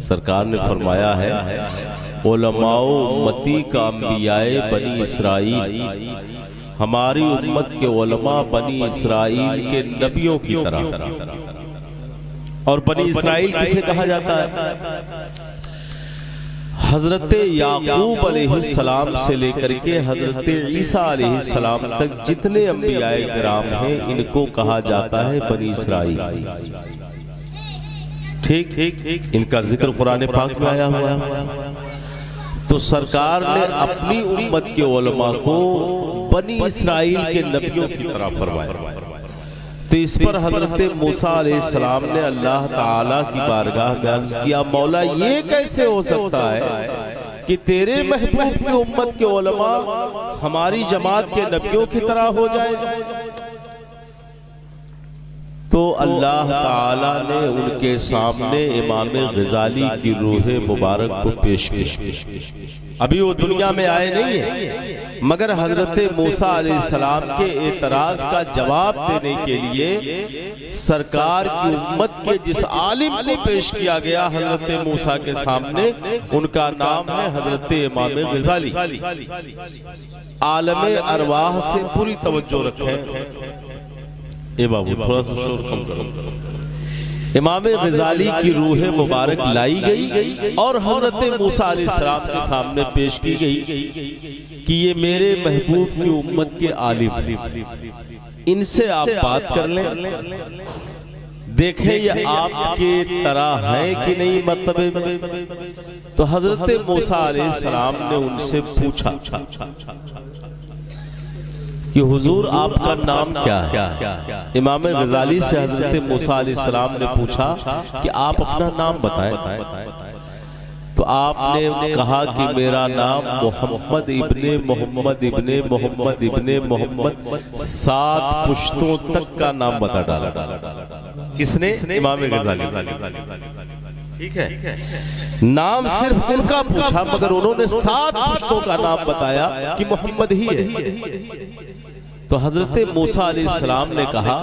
सरकार ने फरमाया है, उलमाओ उम्मती का अंबियाए बनी इसराइल, हमारी उम्मत के उलमा बनी इसराइल के नबियों की तरह। और बनी इसराइल किसे कहा जाता है? हजरत याकूब अलैहिस्सलाम से लेकर के हजरत ईसा अलैहिस्सलाम तक जितने अंबियाए किराम हैं, इनको कहा जाता है बनी इसराइल। ठीक, इनका जिक्र कुरान पाक में आया हुआ है। तो सरकार ने अपनी उम्मत के उलमा को बनी इसराइल के नबियों की तरह फरमाया। तो इस पर हजरत मूसा अलैहिस्सलाम ने अल्लाह ताला की बारगाह में अर्ज किया, मौला ये कैसे हो सकता है कि तेरे महबूब की उम्मत के उलमा हमारी जमात के नबियों की तरह हो जाए? तो अल्लाह ताला ने उनके सामने इमाम गजाली की रूह मुबारक को पेश किया। अभी वो दुनिया में आए नहीं है, मगर हजरत मूसा अलैहिस्सलाम के एतराज का जवाब देने के लिए सरकार की उम्मत के जिस आलिम को पेश किया गया हजरत मूसा के सामने, उनका नाम है हजरत इमाम गजाली। आलम अरवाह से पूरी तवज्जो रखें। ए बाबू थोड़ा सा शोर कम करो। इमाम गजाली की रूह मुबारक लाई गई और हजरत मूसा अलैहिस्सलाम के सामने पेश की गई कि ये मेरे महबूब की उम्मत के आलिम, इनसे आप बात कर लें, देखें ये आपके तरह है कि नहीं मर्तबे में। तो हजरत मूसा अलैहिस्सलाम ने उनसे पूछा कि हुजूर आपका नाम क्या है? इमाम गजाली से हजरत मूसा अलैहिस्सलाम ने पूछा कि आप अपना नाम बताएं। तो आपने कहा कि मेरा नाम मोहम्मद इब्ने मोहम्मद इब्ने मोहम्मद इब्ने मोहम्मद, 7 पुश्तों तक का नाम बता डाला। किसने? इमाम गजाली। ठीक है, नाम सिर्फ उनका पूछा, मगर उन्होंने 7 पुश्तों का नाम बताया कि मोहम्मद ही है। तो हजरत मूसा अलैहिस्सलाम ने कहा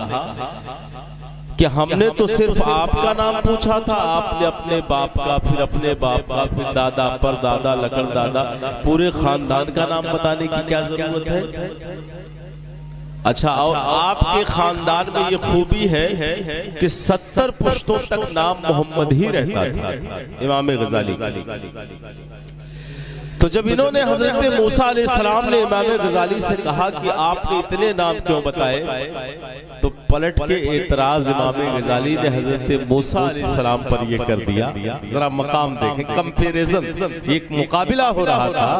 कि हमने तो सिर्फ आपका नाम पूछा था, आपने अपने बाप का, फिर अपने बाप का, फिर दादा पर दादा, लकड़ दादा, पूरे खानदान का नाम बताने की क्या जरूरत है? अच्छा, और आपके खानदान में ये खूबी है कि 70 पुश्तों तक नाम मोहम्मद ही रहता था, इमाम गजाली। तो जब इन्होंने हजरत मूसा अलैहिस्सलाम ने इमाम गजाली से कहा कि आपने इतने नाम क्यों बताए, तो पलट के एतराज इमाम गजाली ने हजरत मूसा अलैहिस्सलाम पर यह कर दिया। जरा मकाम देखें, कंपैरिजन, एक मुकाबला हो रहा था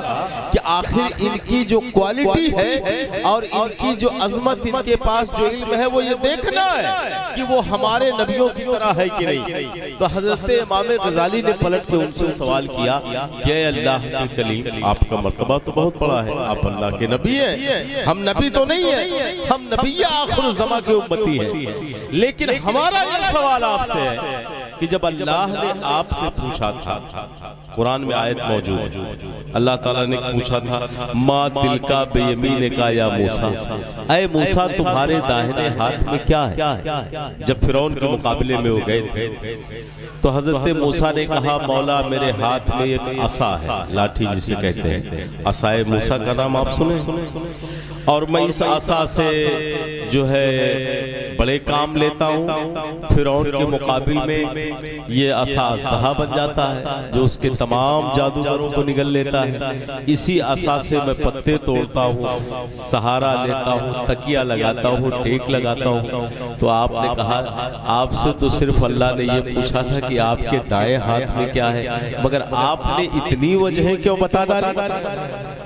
कि आखिर इनकी जो क्वालिटी है और इनकी जो अजमत, इनके पास जो इल्म है, वो ये देखना है कि वो हमारे नबियों की तरह है कि नहीं। तो हजरत इमाम गजाली ने पलट के उनसे सवाल किया कि अल्लाह के कलीम, आपका मर्तबा तो बहुत बड़ा है, आप अल्लाह के नबी हैं, हम नबी तो नहीं है, हम नबी आखिर ज़मा के उम्मती हैं। लेकिन हमारा यह सवाल आपसे है कि जब अल्लाह ने आपसे पूछा था, कुरान में आयत मौजूद है, अल्लाह ताला ने पूछा था, माँ दिल का बेयमीन का या मूसा, ऐ मूसा तुम्हारे दाहिने हाथ में क्या है? जब फिरौन के मुकाबले में वो गए थे, तो हजरत मूसा ने कहा, मौला मेरे हाथ में एक असा है, लाठी जिसे कहते हैं, असाए मूसा का नाम आप सुने, और मैं इस असा से जो है बड़े काम लेता हूँ। फिरौन के मुकाबिल में ये असा अजदहा बन जाता है जो उसके तमाम जादूगरों को निगल लेता है। इसी असा से मैं पत्ते तोड़ता हूँ, सहारा लेता हूँ, तकिया लगाता हूँ, टेक लगाता हूँ। तो आपने कहा, आपसे तो सिर्फ अल्लाह ने ये पूछा था कि आपके दाएं हाथ में क्या है, मगर आपने इतनी वजह क्यों बता डाली?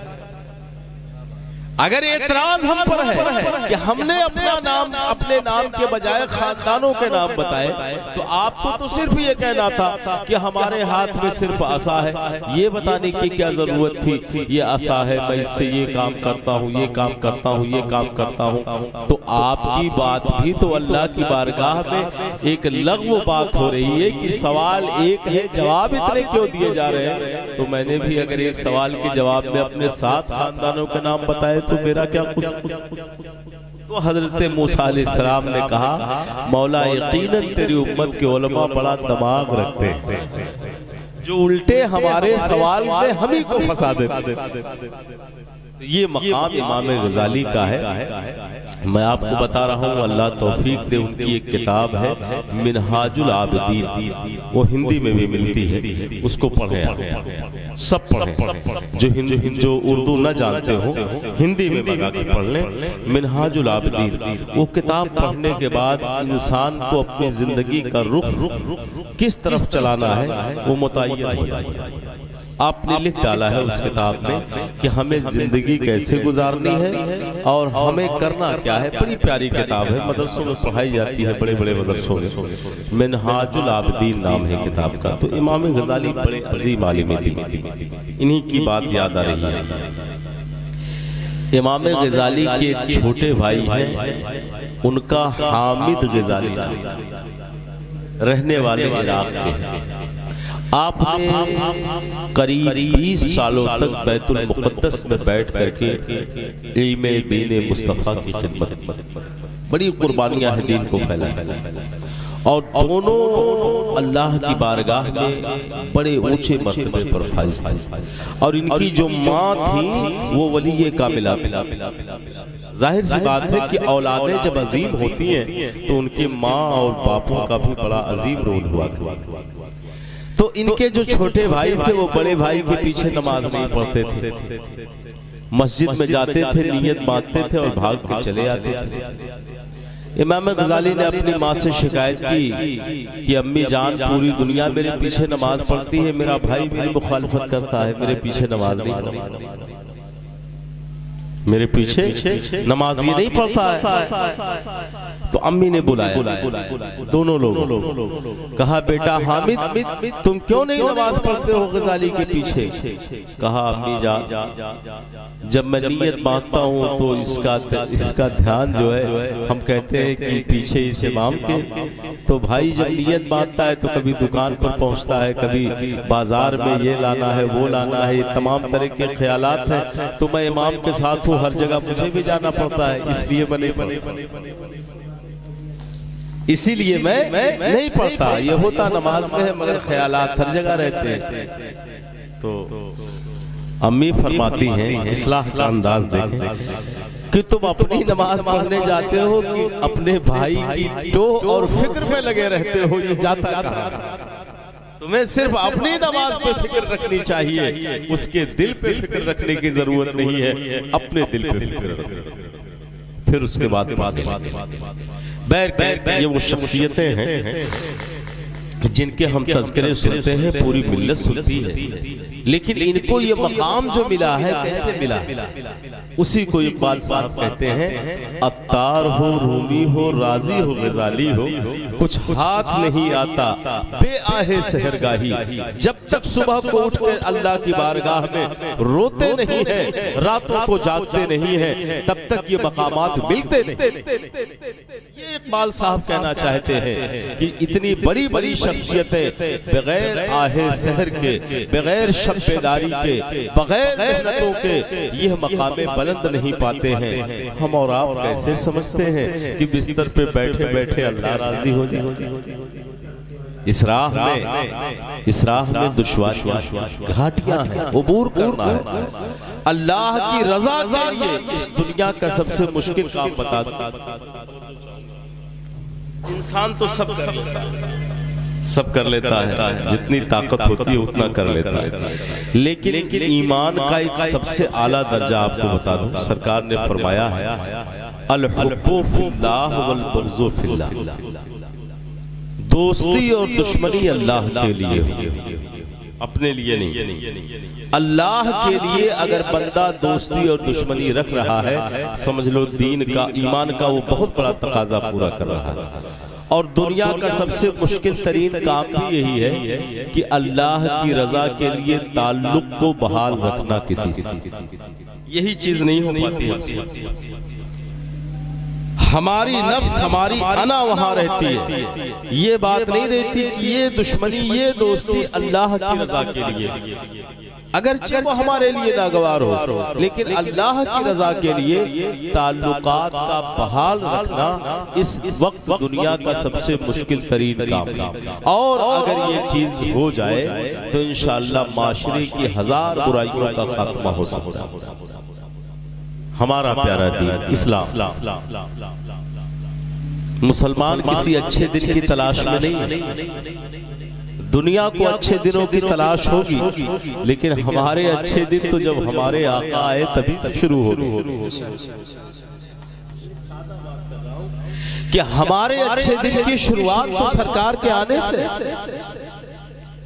अगर एतराज हम पर है कि हमने अपना नाम, अपने नाम के बजाय खानदानों के नाम बताए, तो आपको तो सिर्फ ये कहना था कि हमारे हाथ में सिर्फ असा है। ये बताने की क्या जरूरत थी, ये असा है, मैं इससे ये काम करता हूँ, ये काम करता हूँ, ये काम करता हूँ। तो आपकी बात भी तो अल्लाह की बारगाह में एक लग़्व बात हो रही है कि सवाल एक है, जवाब इतने क्यों दिए जा रहे हैं। तो मैंने भी अगर एक सवाल के जवाब में अपने 7 खानदानों के नाम बताए तो मेरा क्या कुछ। तो हजरत मूसा अलैहिस्सलाम ने कहा, मौला यकीनन तेरी उम्मत के उलमा बड़ा दिमाग रखते हैं। जो उल्टे हमारे सवाल में हम ही को फंसा देते। ये मकाम इमाम गजाली का है। मैं आपको बता रहा हूँ, अल्लाह तौफीक दे, उनकी एक किताब है मिनहाजुल आबिदीन, वो हिंदी में भी मिलती है, उसको पढ़ें, सब पढ़ें। जो उर्दू न जानते हो हिंदी में मंगा के पढ़ लें मिनहाजुल आबिदीन। वो किताब पढ़ने के बाद इंसान को अपनी जिंदगी का रुख किस तरफ चलाना है वो मुतय्यन हो जाता है। आपने लिख डाला है उस किताब में कि हमें जिंदगी कैसे गुजारनी है और हमें करना क्या है। बड़ी प्यारी किताब है, मदरसों में पढ़ाई जाती है, बड़े बड़े मदरसों में। मिनहाजुल आबिदीन नाम है किताब का। तो इमाम गजाली बड़े अजीम आलिम थे, इन्हीं की बात याद आ रही है। इमाम गजाली के एक छोटे भाई हैं, उनका हामिद गजाली रहने वाले इराक के हैं। आपने करीब 20 सालों तक बैतुल मुक़द्दस में बैठ करके इल्मे दीन मुस्तफ़ा की खिदमत, बड़ी कुर्बानियां हैं दीन को फैलाने, और दोनों अल्लाह की बारगाह में बड़े ऊंचे मर्तबे पर फाइज थे। और इनकी जो माँ थी वो वली कामिला। जाहिर सी बात है कि औलादें जब अजीम होती हैं तो उनकी माँ और बापों का भी बड़ा अजीम रोल हुआ था। तो इनके जो छोटे भाई थे वो बड़े भाई के पीछे नमाज नहीं पढ़ते थे, मस्जिद में जाते थे, नियत बांधते थे और भाग के चले आते थे। इमाम गजाली ने अपनी माँ से शिकायत की कि अम्मी जान, पूरी दुनिया मेरे पीछे नमाज पढ़ती है, मेरा भाई मेरी मुखालफत करता है, मेरे पीछे नमाज नहीं पढ़ता, मेरे पीछे नमाज ये नहीं पढ़ता है। तो अम्मी ने बुलाया दोनों लोग, कहा बेटा हामिद तुम क्यों नहीं नमाज पढ़ते हो गजाली के पीछे? कहा अम्मी जान, जब मैं नियत बांधता हूँ तो इसका ध्यान जो है, हम कहते हैं कि पीछे इस इमाम के, तो भाई जब नियत बांधता है तो कभी दुकान पर पहुँचता है, कभी बाजार में ये लाना है वो लाना है, ये तमाम तरह के ख्यालात हैं। तो मैं इमाम के साथ हूँ, हर जगह मुझे भी जाना पड़ता है, इसलिए इसीलिए मैं नहीं पढ़ता। ये होता नमाज में है मगर ख्यालात हर जगह रहते हैं। तो अम्मी फरमाती हैं, इस्लाह का अंदाज देखें, कि तुम अपनी नमाज पढ़ने जाते हो कि अपने भाई की टोह और फिक्र में लगे रहते हो? ये जाता कहाँ? तुम्हें सिर्फ अपनी नमाज पे फिक्र रखनी चाहिए, उसके दिल पे फिक्र रखने की जरूरत नहीं है, अपने दिल पे फिक्र रखो। फिर उसके बाद ये वो शख्सियतें हैं जिनके हम तज़किरे सुनते हैं, पूरी मिल्लत सुनती है, लेकिन इनको ये मकाम जो मिला है कैसे मिला? उसी को इकबाल साहब कहते हैं, अत्तार हो, रूमी हो, राजी हो, गजाली हो, कुछ हाथ नहीं आता बेआहे सहरगाही, जब तक सुबह को उठकर अल्लाह की बारगाह में रोते नहीं है, रातों को जागते नहीं है, तब तक ये मकामात मिलते नहीं। ये इकबाल साहब कहना चाहते हैं कि इतनी बड़ी बड़ी शख्सियतें बगैर आहे सहर के, बगैर शब्बेदारी के, बगैर मेहनतों के यह मकामे बुलंद नहीं पाते हैं। हम और आप कैसे समझते हैं कि बिस्तर पे बैठे बैठे अल्लाह राजी हो जाए? इस राह में दुश्वारियां, घाटियां हैं, अबूर करना है। अल्लाह की रजा के लिए इस दुनिया का सबसे मुश्किल काम बता दो। इंसान तो सब कर लेता है, जितनी ताकत होती है उतना कर लेता है, लेकिन ईमान का एक सबसे आला दर्जा आपको बता दूं, सरकार ने फरमाया है, अल हुब्बु फिल्लाह वल बुग़्ज़ु फिल्लाह, दोस्ती और दुश्मनी अल्लाह के लिए, अपने लिए नहीं। अल्लाह के लिए अगर बंदा दोस्ती और दुश्मनी रख रहा है, समझ लो दीन का, ईमान का वो बहुत बड़ा तकाजा पूरा कर रहा है। और दुनिया का सबसे मुश्किल तरीन काम भी यही है कि अल्लाह की रजा के लिए ताल्लुक को बहाल रखना किसी से, यही चीज नहीं हो पाती हमसे। हमारी नफ्स हमारी अना वहां रहती है। ये बात नहीं रहती कि ये दुश्मनी ये दोस्ती अल्लाह की रजा के लिए, अगरचे वो हमारे लिए नागवार हो, लेकिन अल्लाह की रजा के लिए ताल्लुकात का बहाल रखना इस वक्त दुनिया का सबसे मुश्किल तरीन काम है। और अगर ये चीज हो जाए तो इंशाअल्लाह माशरे की 1000 बुराइयों का खात्मा हो सकता है। हमारा प्यारा दीन इस्लाम, मुसलमान किसी अच्छे दिन की तलाश में नहीं है। दुनिया को अच्छे दिनों की तलाश होगी, लेकिन हमारे अच्छे दिन तो जब हमारे आका आए तभी से शुरू होगी। कि हमारे अच्छे दिन की शुरुआत तो सरकार के आने से,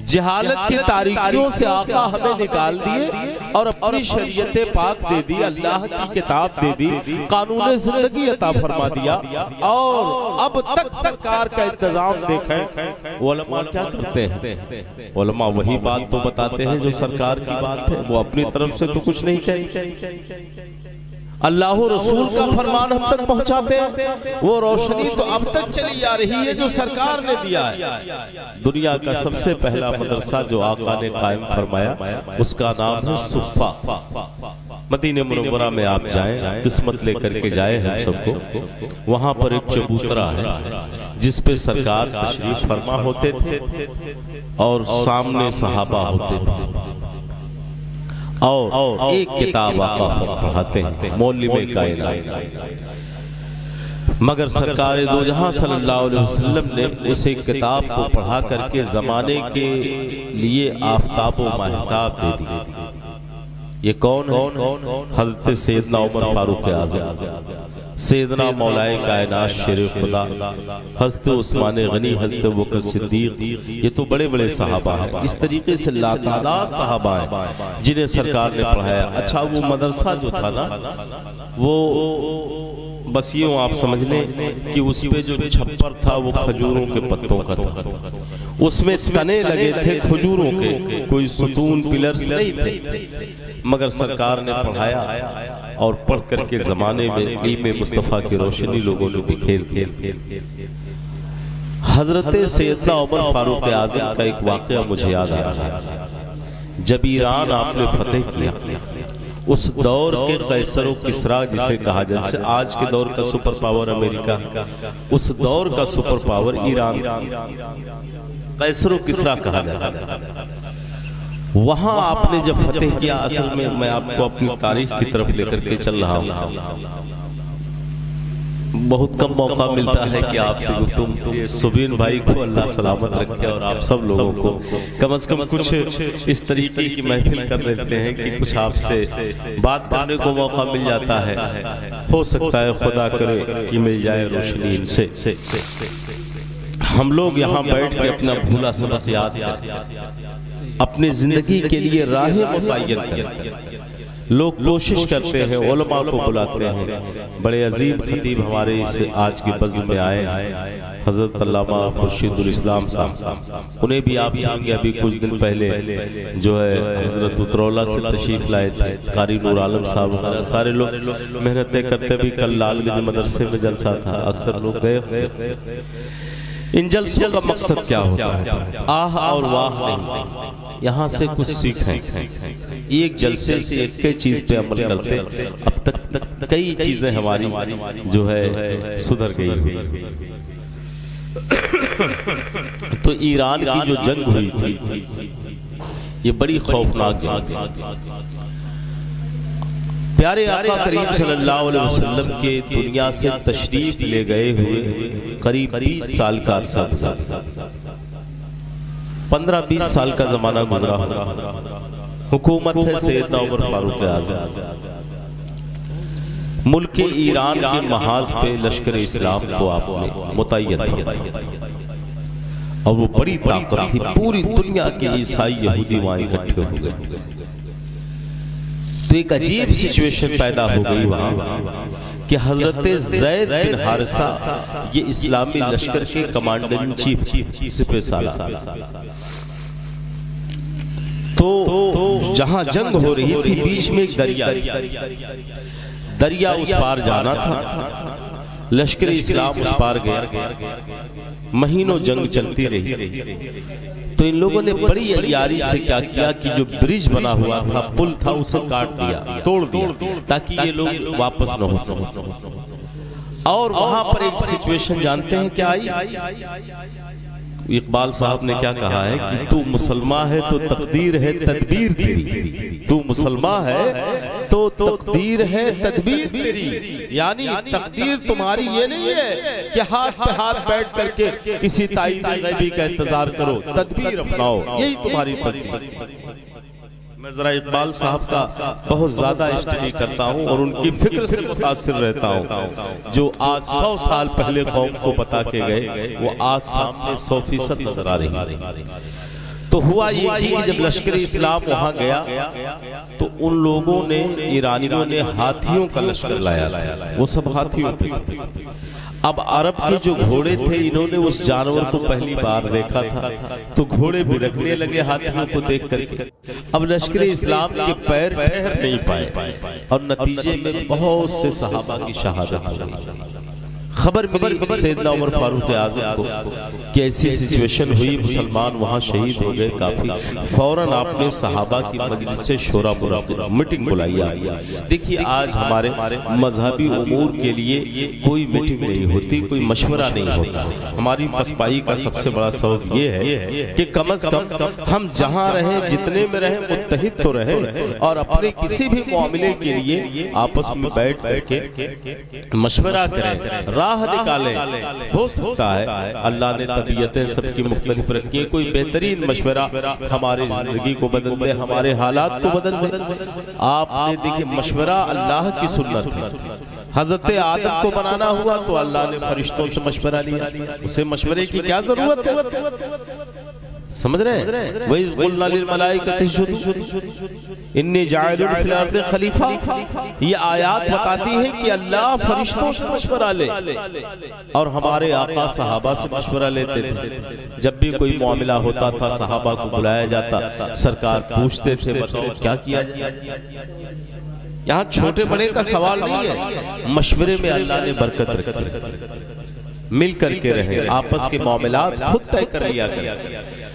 जहालत की तारीकियों से आका हमें निकाल दिए और अपनी शरीयत पाक दे दी, अल्लाह की किताब दे दी, कानून जिंदगी अता फरमा दिया। और अब तक सरकार का इंतजाम देखें उलमा क्या करते हैं। उलमा वही बात तो बताते हैं जो सरकार की बात है, वो अपनी तरफ से तो कुछ नहीं कहते। अल्लाह रसूल का फरमान हम तक पहुंचाते हैं, वो रोशनी तो अब तक चली आ रही है जो सरकार ने दिया है। दुनिया का सबसे पहला मदरसा जो आका ने कायम फरमाया उसका नाम है सुफ़ा। मदीने मुनव्वरा में आप जाएं, किस्मत लेकर के जाए हम सबको, वहां पर एक चबूतरा है जिस पे सरकार तशरीफ फरमा होते थे और सामने सहाबा होते थे और एक किताब आका पढ़ाते हैं, मौलवी कायनात। मगर सरकार दो जहां सल्लल्लाहु अलैहि वसल्लम ने उस एक किताब को पढ़ा करके जमाने के लिए आफताब व महताब दे दी। ये कौन है? हजरत सैयदना उमर फारूक आज़म, सैयदना मौलाए कायनात शेर खुदा, हज़रत उस्मान गनी, हज़रत अबूबकर सिद्दीक, ये तो बड़े बड़े सहाबा हैं। इस तरीके से लातादाद सहाबा हैं जिन्हें सरकार ने पढ़ाया। अच्छा, वो मदरसा जो था ना, वो बस यूं आप समझ लें कि उस पे जो छप्पर था वो खजूरों के पत्तों का था, उसमें तने लगे थे खजूरों के, कोई सुतून पिलर्स नहीं थे। मगर सरकार ने पढ़ाया और पढ़ करके जमाने में इल्म मुस्तफा की रोशनी लोगों ने बिखेर दी। हजरत सैयदना उमर फारूक आज़म का एक वाकया मुझे याद आ रहा है। जब ईरान आपने फतेह किया, उस दौर के कैसर व किसरा जिसे कहा जाए, जैसे आज के दौर का सुपर पावर अमेरिका, उस दौर का सुपर पावर ईरान, कैसर व किसरा कहा जाता। वहां आपने जब फतेह किया, असल में मैं आपको अपनी तारीख की तरफ लेकर के चल रहा हूं। बहुत कम मौका मिलता है कि आपसे तुम ये सुबीन भाई को अल्लाह सलामत रखे और आप सब लोगों को कम से कम कुछ इस तरीके की महफिल कर देते हैं कि कुछ आपसे बात करने को मौका मिल जाता है। हो सकता है खुदा करे कि मिल जाए रोशनी इनसे। हम लोग यहाँ बैठ के अपना भूला सबक याद करें, अपनी जिंदगी के लिए राहें मुतय्यन करें। लोग कोशिश करते हैं, उलमा को बुलाते हैं। बड़े अजीब खतीब हमारे इस आज की बज़्म में आए, हजरत अल्लामा खुर्शीदुल इस्लाम साहब, उन्हें भी आप सुनेंगे। अभी कुछ दिन पहले जो है हजरत उतरौला से तशरीफ लाए थे, कारी नूर आलम साहब, सारे लोग मेहनतें करते भी। कल लालगंज मदरसे में जलसा था, अक्सर लोग गए। इन जलसों का मकसद क्या होता है? आह और वाह नहीं, यहाँ से कुछ सीखें। एक जलसे से एक चीज पे अमल करते, अब तक कई चीजें हमारी जो है सुधर गई हुई। तो ईरान की जो जंग हुई थी, ये बड़ी खौफनाक जंग थी। प्यारे आका करीम सल्लल्लाहु अलैहि वसल्लम के दुनिया से तशरीफ ले गए हुए करीब 20 साल का अरसा, 15-20 साल का जमाना गुजरा। हुकूमत है सैयदना उमर फारूक आज़म। मुल्क ईरान के महाज पे लश्कर इस्लाम को आपने मुतय्यन फरमाया और वो बड़ी ताकत थी। पूरी दुनिया के ईसाई यहूदी वहां इकट्ठे हो गए। तो एक अजीब सिचुएशन पैदा हो गई वहां कि हजरत ज़ैद बिन हारिसा ये इस्लामी लश्कर के कमांडर इन चीफ सिपह सालार। तो जहां जंग हो रही थी, बीच में एक दरिया उस पार जाना था। लश्कर इस्लाम उस पार गया, महीनों जंग चलती रही। तो इन लोगों ने बड़ी अय्यारी से क्या किया कि जो ब्रिज बना हुआ था, पुल था, उसे काट दिया, तोड़ दिया, ताकि ये लोग वापस न हो सके। और वहां पर एक सिचुएशन जानते हैं क्या आई? इकबाल साहब ने क्या कहा है कि तू मुसलमान है तो तकदीर है तदबीर तेरी, तू मुसलमान है तो तकदीर है तदबीर तेरी। यानी तकदीर तुम्हारी ये नहीं है कि हाथ पे हाथ बैठ करके किसी ताईद गैबी का इंतजार करो, तदबीर अपनाओ, यही तुम्हारी तकदीर। मैं जरा इकबाल साहब का बहुत ज्यादा स्टडी करता हूँ और उनकी फिक्र से मुतासिर रहता हूँ। जो आज 100 साल पहले कौम को बता के गए, वो आज सामने 100% नजर आ रही। तो हुआ ये कि जब लश्कर इस्लाम वहां गया तो उन लोगों ने, ईरानियों ने हाथियों का लश्कर लाया था, वो सब हाथियों पे। अब अरब के जो घोड़े थे, इन्होंने उस जानवर को पहली बार देखा था, तो घोड़े बिलखने लगे हाथियों को देख करके। अब लश्कर इस्लाम के पैर ठहर नहीं पाए और नतीजे में बहुत से सहाबा की शहादत हो गई। खबर मिली सैयदना उमर फारूक आज़म को कि ऐसी सिचुएशन हुई, मुसलमान वहां शहीद हो गए काफी। फौरन आपने सहाबा की मजलिस से शोरा मीटिंग बुलाई। देखिए आज हमारे मजहबी उमूर के लिए कोई मीटिंग नहीं होती, कोई मशवरा नहीं होता। हमारी पसपाई का सबसे बड़ा सबब ये है कि कम अज कम हम जहां रहे, जितने में रहे, मुत्तहिद तो रहे और अपने किसी भी मामले के लिए आपस में बैठ करके मशवरा करें, राह निकालें। हो सकता है अल्लाह ने तबीयतें सबकी मुख्तलिफ रखी है, कोई बेहतरीन मशवरा हमारी जिंदगी को बदल दे, हमारे हालात को बदल दे। आपने देखिए मशवरा अल्लाह की सुन्नत है। हजरत आदम को बनाना हुआ तो अल्लाह ने फरिश्तों से मशवरा लिया, उसे मशवरे की क्या जरूरत है? समझ रहे हैं? वही क़ुलना लिल मलाइकति इसजुदू इन्नी जाइलुन फिल अर्दि खलीफा। ये आयात बताती है कि अल्लाह फरिश्तों से मशवरा ले और हमारे आका सहाबा से मशवरा लेते थे। जब भी कोई मामला होता था सहाबा को बुलाया जाता, सरकार पूछते थे बताओ क्या किया जाए। यहाँ छोटे बड़े का सवाल नहीं है, मशवरे में अल्लाह ने बरकत रखी। मिल करके रहे, आपस के मामलात खुद तय कर लिया गया।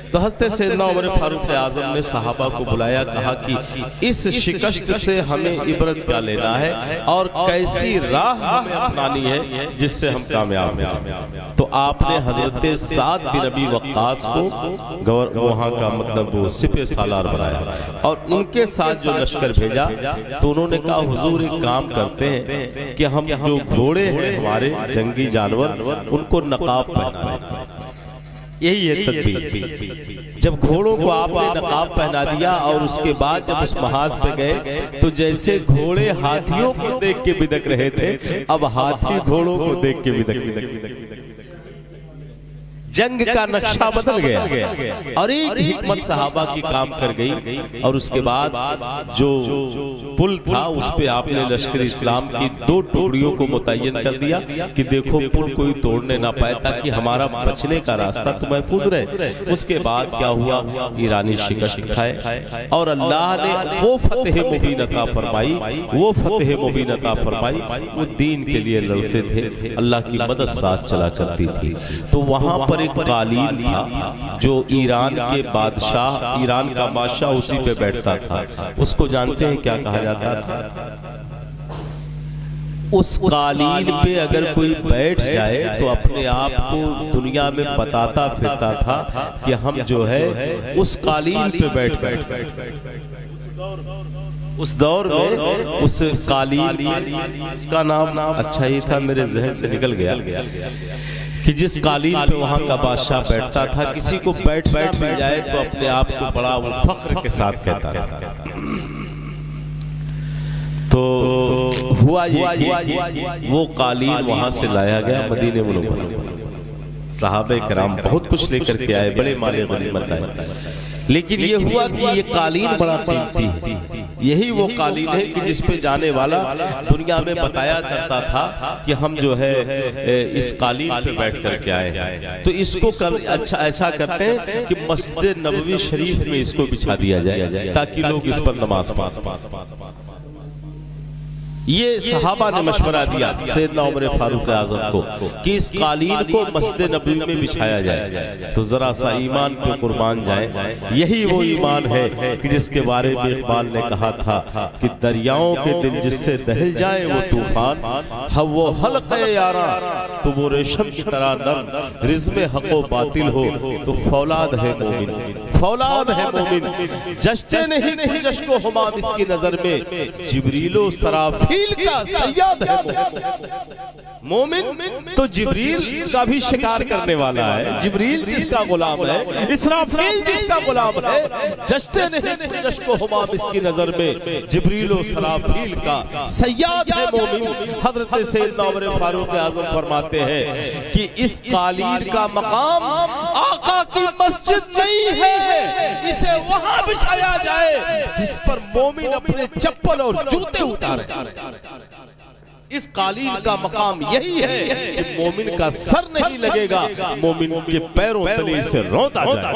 तो हज़रत सैयदना उमर फारूक आज़म ने सहाबा को बुलाया, कहा कि इस शिकस्त से हमें इबरत क्या लेना है और कैसी राह हमें अपनानी है जिससे हम कामयाब हैं। तो आपने हजरत साद बिन अबी वक्कास को वहां का मतलब वो सिपे सालार बनाया और उनके साथ जो लश्कर भेजा, तो उन्होंने कहा हुजूर एक काम करते हैं कि हम जो घोड़े हैं हमारे जंगी जानवर, उनको नकाब पहना, यही है तदबीर। जब घोड़ों को आपने नकाब पहना दिया और उसके बाद जब उस महाज पे गए, तो जैसे घोड़े हाथियों को देख के बिदक रहे थे, अब हाथी घोड़ों को देख के बिदक। जंग का नक्शा बदल गया और एक हिकमत सहाबा की काम कर गई। और उसके बाद जो पुल था उस पे आपने लश्कर इस्लाम की 2 टुकड़ियों को मुतय्यन कर दिया कि देखो पुल कोई तोड़ने ना पाए, ताकि हमारा बचने का रास्ता तो महफूज रहे। उसके बाद क्या हुआ, ईरानी शिकस्त खाए और अल्लाह ने वो फतेह मुबीन अता फरमाई, वो फतेह मुबीन अता फरमाई। वो दीन के लिए लड़ते थे, अल्लाह की मदद साथ चला करती थी। तो वहां पर एक कालीन था जो ईरान के बादशाह, ईरान का बादशाह उसी पे बैठता था। उसको जानते हैं क्या कहा जाता था? उस कालीन पे अगर कोई बैठ जाए तो अपने आप को दुनिया में बताता फिरता था कि हम जो है उस कालीन पे बैठ गए। उस दौर में उस कालीन, उसका नाम अच्छा ही था, मेरे जहन से निकल गया कि जिस कालीन पे वहां का बादशाह बैठता था, किसी को बैठना मिल जाए तो अपने आप को बड़ा वो फख्र के साथ कहता था। तो हुआ ये वो कालीन वहां से लाया गया मदीने मुनव्वरा। सहाबे किराम बहुत कुछ लेकर के आए, बड़े माले गनीमत आए, लेकिन ये हुआ कि ये कालीन बड़ा कीमती है। यही वो कालीन है कि जिसपे जाने वाला दुनिया में बताया करता था कि हम जो है इस कालीन पे बैठ करके आए हैं। तो इसको अच्छा ऐसा करते हैं कि मस्जिद नबवी शरीफ में इसको बिछा दिया जाए ताकि लोग इस पर नमाज पढ़ें। ये सहाबा ने मशवरा दिया सैयदना उमर फारूक आज़म को कि इस कालीन को मस्जिद नबी में बिछाया जाए। तो जरा सा ईमान पे कुर्बान जाए, यही वो ईमान है कि जिसके बारे में इकबाल ने कहा था कि दरियाओं के दिल जिससे दहल जाए वो तूफान, वो हल्क़े यारा तो वो रेशम की तरह नरम, रिज़्म हक़ो बातिल हो तो फौलाद है मोमिन, फौलाद है मोमिन। जश्ते नहीं कोई जश्को हुमाम इसकी नजर में, जिब्रीलो सराफील का सैयद है मोमिन। तो जिब्रील का भी शिकार करने वाला है, जिब्रील जिसका गुलाम है, इसराफील जिसका गुलाम है। जश्ते नहीं जश्को हुमाम इसकी नजर में, जिब्रीलो सराफील का सैयद है मोमिन। हजरत सैयदना उमर फारूक आज़म फरमाते हैं कि इस कालीन का मकाम आका की मस्जिद नहीं है, इसे वहां बिछाया जाए जिस पर मोमिन अपने चप्पल और जूते उतारे। इस कालीन का मकाम यही है कि मोमिन का सर नहीं लगेगा, मोमिन के पैरों तले से रोता जाए।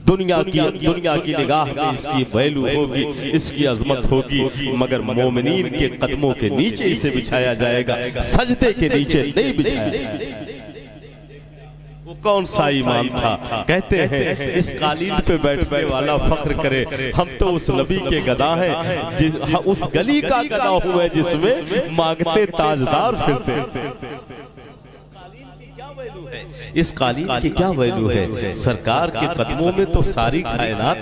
दुनिया की निगाह में इसकी वैल्यू होगी, इसकी अजमत होगी, मगर मोमिनीन के कदमों के नीचे इसे बिछाया जाएगा, सजदे के नीचे नहीं बिछाया जाएगा। वो कौन सा ईमान था? कहते हैं इस कालीन पे बैठने वाला फख्र करे, हम तो उस नबी के गदा हैं, जिस उस गली का गदा हुआ जिसमें मांगते ताजदार फिरते। इस कालीन की क्या वैल्यू है? सरकार के कदमों में तो सारी कायनात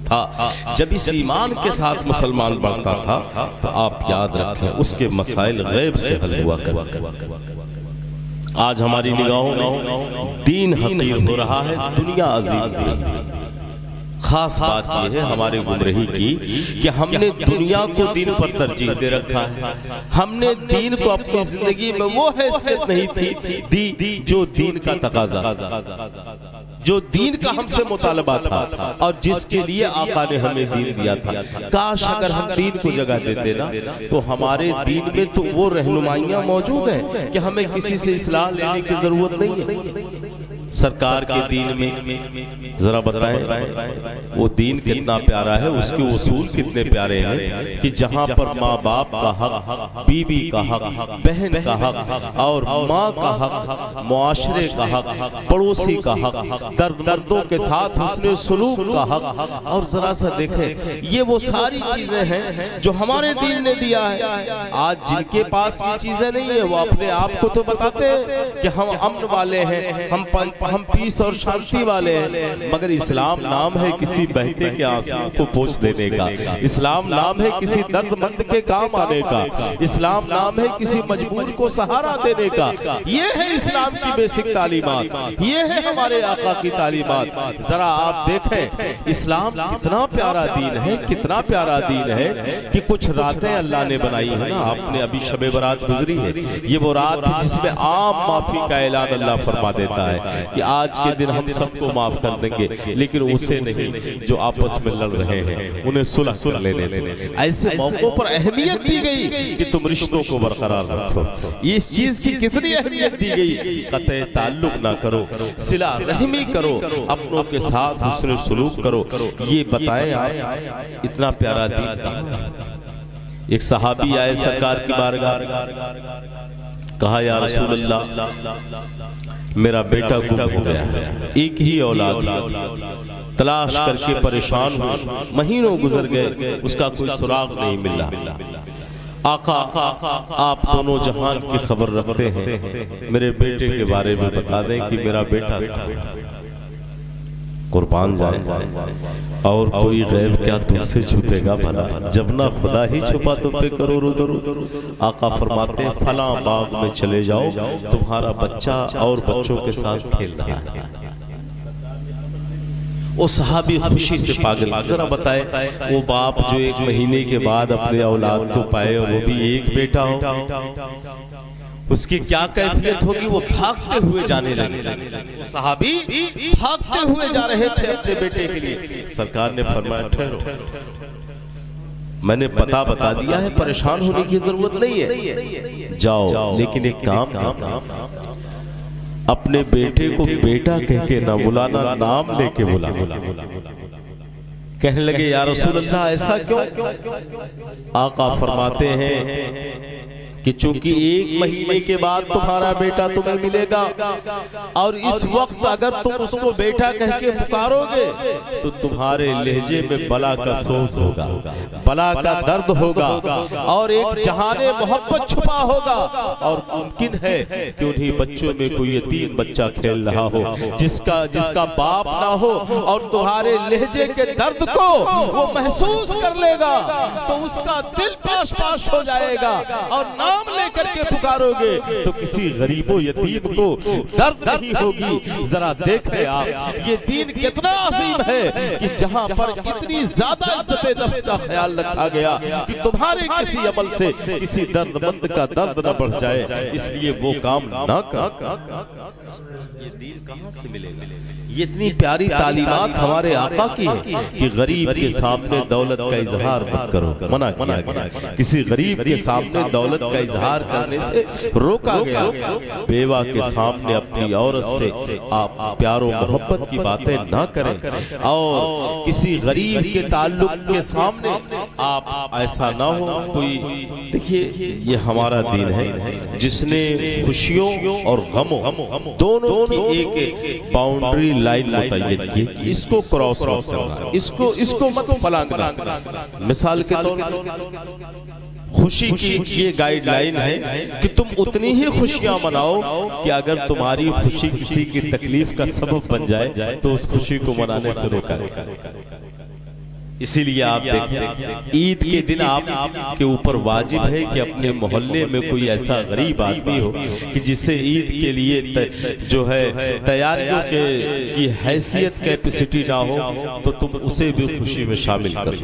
था। जब इस ईमान के साथ मुसलमान बढ़ता था तो आप याद रखें उसके मसाइल गैब से हल हुआ करते। आज हमारी निगाहों में दीन हकीर हो रहा है, दुनिया अजीम हो रही है। खास बात यह है हमारे गुमराही की कि हमने दुनिया को दीन पर तरजीह दे रखा है। हमने दीन को अपनी जिंदगी में वो हैसियत नहीं थी दी जो दीन का तकाजा, जो दीन का हमसे मुतालबा था और जिसके लिए आका ने हमें दीन दिया था। काश अगर हम दीन को जगह देते ना तो हमारे दीन में तो वो रहनुमाइयां मौजूद है कि हमें किसी से इस्लाह लेने की जरूरत नहीं है। सरकार के दीन में जरा बताएं वो दीन कितना प्यारा है, उसके उसूल कितने प्यारे हैं कि जहां पर माँ बाप का हक, बीबी का हक, बहन का हक और माँ का हक, मुआशरे का हक, पड़ोसी का हक, दर्दमंदों के साथ हुस्ने सुलूक का हक। और जरा सा देखें ये वो सारी चीजें हैं जो हमारे दीन ने दिया है। आज जिनके पास ये चीजें नहीं है वो अपने आप को तो बताते हैं कि हम अमन वाले हैं, हम पीस और शांति वाले हैं, मगर इस्लाम नाम है किसी बहते के आंसुओं को पोंछ देने का, इस्लाम नाम है किसी दर्दमंद के काम आने का, इस्लाम नाम है किसी मजबूर को सहारा देने का। ये है इस्लाम की बेसिक तालीमात, ये है हमारे आका की तालीमात। जरा आप देखें इस्लाम कितना प्यारा दीन है, कितना प्यारा दीन है कि कुछ रातें अल्लाह ने बनाई है ना। आपने अभी शबे बरात गुजरी है, ये वो रात है जिसमें आम माफी का ऐलान अल्लाह फरमा देता है कि आज के दिन हम सबको माफ कर देंगे, लेकिन उसे नहीं जो आपस में लड़ रहे हैं, उन्हें सुलह कर लेने दें। ऐसे मौकों पर अहमियत दी गई कि तुम रिश्तों को बरकरार रखो। इस चीज की कितनी अहमियत दी गई, कतई ताल्लुक ना करो, सिला रहमी करो, अपनों के साथ हुस्न सुलूक करो। ये बताएं आप इतना प्यारा दीन कहाँ। एक सहाबी आए सरकार की बारगाह, कहा या रसूल अल्लाह मेरा बेटा गुम हो गया है, एक ही औलाद, तलाश करके परेशान हूँ, महीनों गुजर गए, उसका कोई सुराग नहीं मिला। आका आप दोनों जहान की खबर रखते हैं, मेरे बेटे के बारे में बता दें कि मेरा बेटा कुर्बान जाए, और कोई गैब क्या तुमसे छुपेगा भला, जब ना खुदा ही छुपा तुम पे करो रुदरू। आका फरमाते फला बाग में चले जाओ, तुम्हारा बच्चा और बच्चों के साथ खेल रहा है। वो सहाबी खुशी से पागल। जरा बताए वो बाप जो एक महीने के बाद अपने औलाद को पाए और वो भी एक बेटा हो, उसकी क्या कैफियत होगी। वो भागते हुए जाने लगे, सहाबी भागते हुए जा रहे थे अपने बेटे के लिए। सरकार ने फरमाया ठहरो, मैंने पता बता दिया है, परेशान होने की जरूरत नहीं है, जाओ, लेकिन एक काम करना, अपने बेटे को बेटा कह के ना बुलाना, नाम लेके बुलाना। कहने लगे या रसूल अल्लाह ऐसा क्यों? आका फरमाते हैं कि चूंकि 1 महीने के बाद तुम्हारा बेटा तुम्हें मिलेगा और इस वक्त अगर तुम उसको बेटा कह के पुकारोगे तो तुम्हारे लहजे में बला का सोज होगा, बला का दर्द होगा और एक जहाने मोहब्बत छुपा होगा और मुमकिन है कि उन्हीं बच्चों में कोई यतीम बच्चा खेल रहा हो जिसका बाप ना हो और तुम्हारे लहजे के दर्द को वो महसूस कर लेगा तो उसका दिल पाश पाश हो जाएगा और नाम लेकर के पुकारोगे तो किसी गरीबो यतीम को दर्द नहीं होगी। जरा देखें आप ये दीन कितना अजीम है कि जहां पर इतनी ज्यादा इज्जत नफ्स का ख्याल रखा गया कि तुम्हारे किसी अमल से किसी दर्दमंद का दर्द न बढ़ जाए, इसलिए वो काम ना कर। ये दीन कहां से मिलेगा? ये इतनी प्यारी तालीमात हमारे आका की है कि गरीब के सामने दौलत का इजहार मत करो, मना किया गया। किसी गरीब के सामने दौलत का इजहार करने से रोका गया। बेवा के सामने अपनी औरत से आप प्यारो मोहब्बत की बातें ना करें और किसी गरीब के ताल्लुक के सामने आप ऐसा ना हो कोई। देखिए ये हमारा दीन है जिसने खुशियों और गमों दोनों की एक बाउंड्री लाइन मुतय्यन की, इसको क्रॉस मत करना, इसको मत फलांगना। मिसाल के तौर पर खुशी की ये गाइडलाइन है कि तुम उतनी ही खुशियां मनाओ कि अगर तुम्हारी खुशी किसी की तकलीफ का सबब बन जाए तो उस खुशी को मनाने से रोका। इसीलिए आप देखें ईद के दिन आपके ऊपर वाजिब है कि अपने मोहल्ले में कोई ऐसा गरीब आदमी हो कि जिसे ईद के लिए जो है तैयारियों की हैसियत कैपेसिटी ना हो तो तुम उसे भी खुशी में शामिल करो।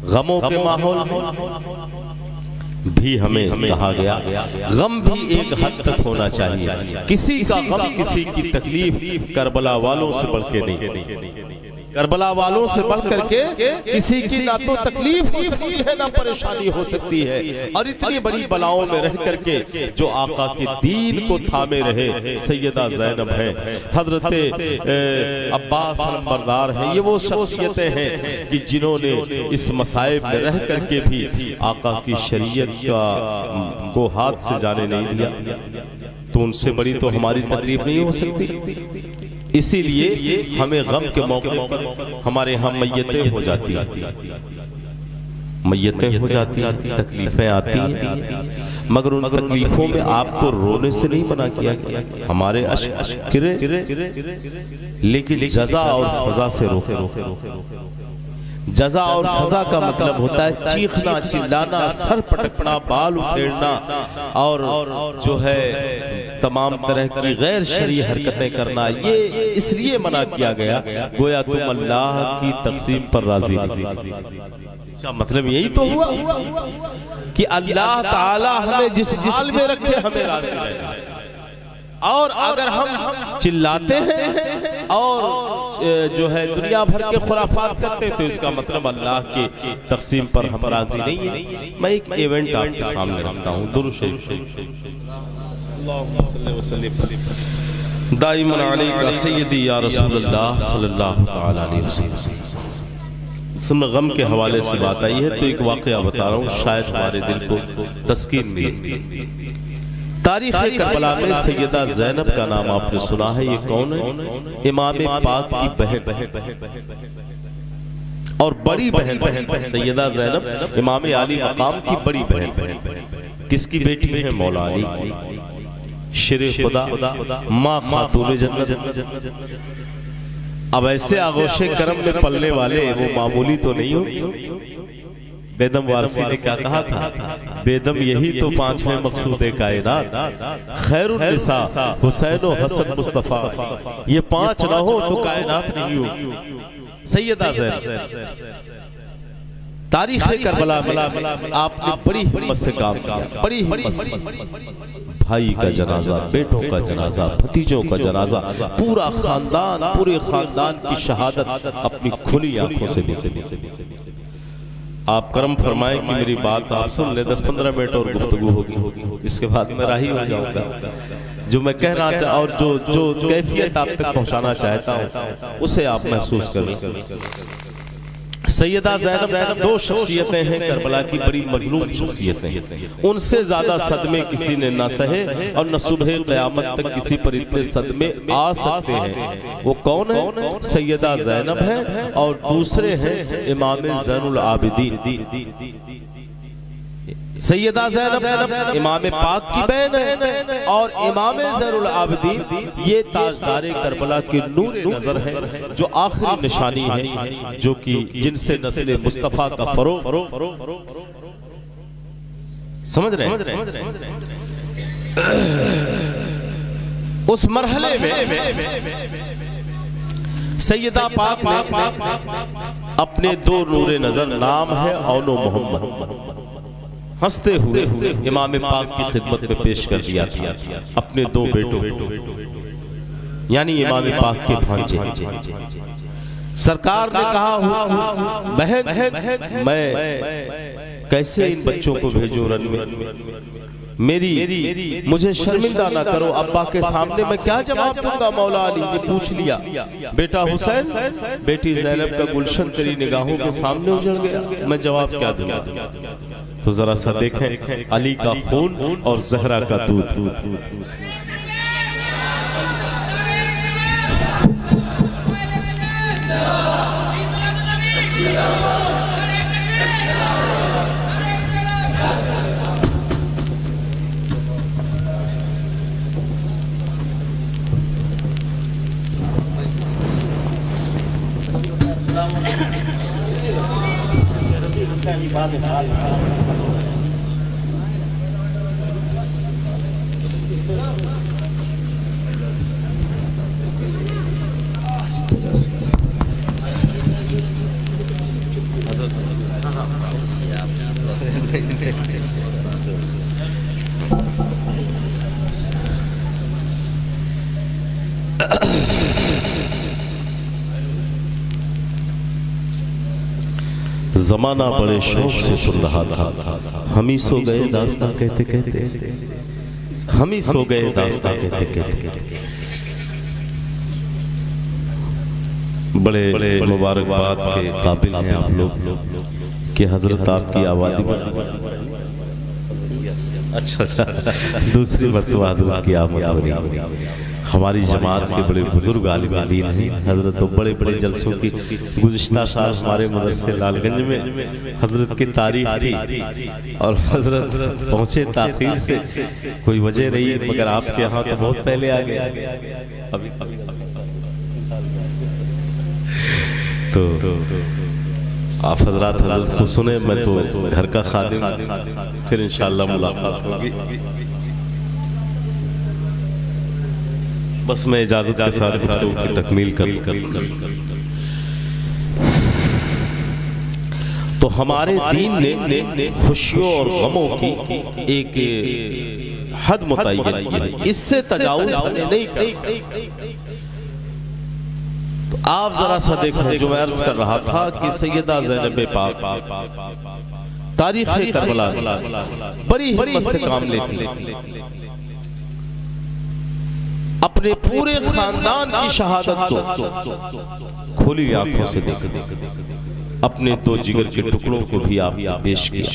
गमों के माहौल भी हमें कहा गया गम भी एक हद तक होना चाहिए। किसी का गम किसी की तकलीफ करबला वालों से बढ़ के नहीं, करबला वालों से बढ़ करके किसी की ना तो तकलीफ हो सकती है ना परेशानी हो सकती है। और इतनी बड़ी बलाओं में रह करके जो आका के दीन को थामे रहे सैयदा ज़ैनब है, हजरत अब्बास नंबरदार है, ये वो शख्सियतें हैं कि जिन्होंने इस मसाइब में रह करके भी आका की शरीयत को हाथ से जाने नहीं दिया। तो उनसे बड़ी तो हमारी तकलीफ नहीं हो सकती। इसीलिए हमें गम के मौके पर हमारे यहाँ मैयतें हो जाती हैं, तकलीफें आती हैं, मगर उन तकलीफों में आपको रोने से नहीं मना किया गया। हमारे अश्क गिरे लेकिन जज़ा और फज़ा से रोके। जज़ा और फज़ा का मतलब होता है चीखना, चिल्लाना, सर पटकना, बाल उखेड़ना और जो है तमाम तरह की गैर शरई हरकतें करना। ये इसलिए मना किया गया गोया तुम अल्लाह की तक़सीम पर राजी नहीं। इसका मतलब यही तो हुआ कि अल्लाह ताला हमें जिस हाल में रखे हमें राजी रहना। और अगर हम चिल्लाते हैं और जो है दुनिया भर के खुराफात करते तो इसका मतलब अल्लाह की तक़सीम पर हम राजी नहीं है। मैं एक इवेंट आपके सामने रखता हूँ। दुरूद शरीफ दाइमन अलैका सय्यदी या रसूलल्लाह सल्लल्लाहु तआला अलैहि वसल्लम। इसमें गम के हवाले से बात आई है तो एक वाक़या बता रहा हूँ, शायद हमारे दिल को तस्कीन मिले। तारीख़ करबला में सैयदा ज़ैनब का नाम आपने सुना है। ये कौन है? इमाम पाक की बहन और बड़ी बहन सैयदा ज़ैनब इमाम अली मकाम की बड़ी बहन। किसकी बेटी है? मौला अली की, शेरे खुदा, माँ खातून जन्नत। अब ऐसे आगोशे करम में पलने वाले वो मामूली तो नहीं हो। बेदम वारसी ने क्या कहा था? बेदम यही तो 5 है मकसूदे कायनात, खैरुन निसा हुसैन व हसन मुस्तफा। ये 5 ना हो तो कायनात नहीं हो। सैयदा ज़ैनब तारीख़ करबला में आपने बड़ी हिम्मत से काम किया, बड़ी हिम्मत से। भाई का जनाजा, बेटों का जनाजा, भतीजों का जनाजा, पूरा खानदान, पूरे खानदान की शहादत अपनी खुली आंखों से देखे। 5 आप करम फरमाएं कि मेरी बात आप सुन ले, 10-15 मिनट और गुफ्तगू होगी, इसके बाद मैं राही हो जाऊंगा। जो मैं कह रहा चाह और जो कैफियत आप तक पहुंचाना चाहता हूं उसे आप महसूस करें। सैयदा ज़ैनब दो शख्सियतें हैं करबला की, बड़ी मजलूम शख्सियतें हैं। उनसे ज्यादा सदमे किसी ने न सहे और न सुबह क़यामत तक किसी पर इतने सदमे आ सकते हैं। वो कौन है? सैयदा ज़ैनब है और दूसरे हैं इमाम ज़ैनुल आबिदीन। सैयदा ज़ैनब इमाम पाक की बहन है और इमाम ज़ैनुल आबिदीन ये ताजदारे करबला की नूर नजर है, जो आखिरी निशानी है, जो कि जिनसे नस्ल मुस्तफा का फरोग समझ रहे हैं। उस मरहले में सैयदा पाक ने अपने दो नूर नजर, नाम है औनो मोहम्मद, हंसते हुए इमाम पाक की खिदमत में पेश कर दिया था अपने दो बेटों, यानी इमाम पाक के भांजे। सरकार ने कहा, बहन मैं कैसे इन बच्चों को भेजूं रन में, मुझे शर्मिंदा ना करो, अब्बा के सामने मैं क्या जवाब दूंगा। मौला अली ने पूछ लिया, बेटा हुसैन, बेटी ज़ैनब का गुलशन तेरी निगाहों के सामने उजड़ गया, मैं जवाब क्या दूंगा। तो जरा सा देखें, अली का खून और ज़हरा का दूध। जमाना बड़े शौक से सुन रहा था, हम ही सो गए दास्तां कहते कहते, हम ही सो गए दास्तां कहते कहते। बड़े मुबारकबाद के काबिल हैं आप लोग कि हजरत आपकी आबादी में अच्छा दूसरी मरतबा हजरत की आमद हो रही है। हमारी जमात के बड़े बुजुर्ग आलिम दीन हैं हजरत, तो बड़े बड़े जलसों की गुज़िश्ता साल हमारे मदरसे लालगंज में हजरत की तारीख थी और हजरत पहुंचे ताखीर से, कोई वजह रही, मगर आपके यहाँ तो बहुत पहले आ गया। तो आप हजरात हजरत को सुने, मैं तो घर का खादिम, फिर इंशाअल्लाह मुलाकात होगी। बस मैं इजाजत के साथ गुफ्तगू की तकमील कर। तो हमारे दीन ने खुशियों और गमों की एक हद मुतय्यन की है, इससे तजावुज़ नहीं कर। तो आप जरा सा देखें, जो मैं अर्ज कर रहा था कि सैयदा ज़ैनब पाक तारीख़ करबला बड़ी हिम्मत से काम लेती, अपने पूरे खानदान की शहादत को खुली आंखों से देखा, अपने दो जिगर के टुकड़ों को भी आप पेश किया,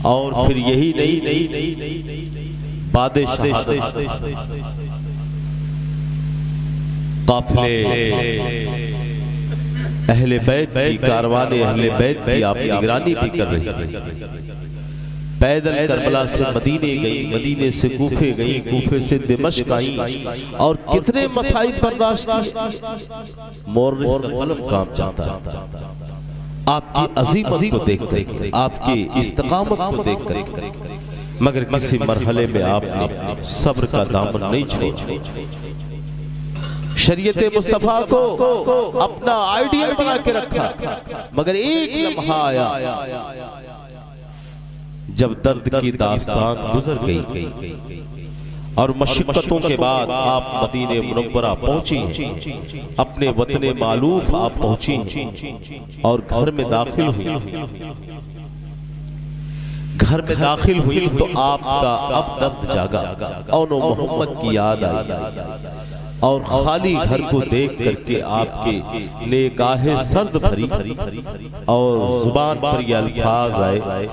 और फिर यही नहीं बादे शहादत काफिले अहले बैत की, कारवाने अहले बैत की आप निगरानी भी कर रही हैं। पैदल करबला से मदीने गई, मदीने से कूफे गई, कूफे से दिमश्क आई, और कितने मसाइब बर्दाश्त किए। मोर्निंग का कलम कांप जाता है आपकी अजीमत को देखकर, आपकी इस्तिकामत को देखकर, मगर किसी मरहले में आपने सब्र का दामन नहीं छोड़ा, शरीयत मुस्तफा को अपना आइडियल बना के रखा। मगर एक लम्हा आया जब दर्द की दास्तान गुजर गई और मशक्कतों के बाद आप मदीने मुनव्वरा पहुंची हैं, अपने वतने मालूफ आप पहुंची हैं और घर में दाखिल हुई। घर में दाखिल हुई तो आपका अब दर्द जागा और मोहम्मद की याद आई और खाली घर को देख करके आपके निगाहें सर्द भरी और जुबान पर ये अल्फाज आए,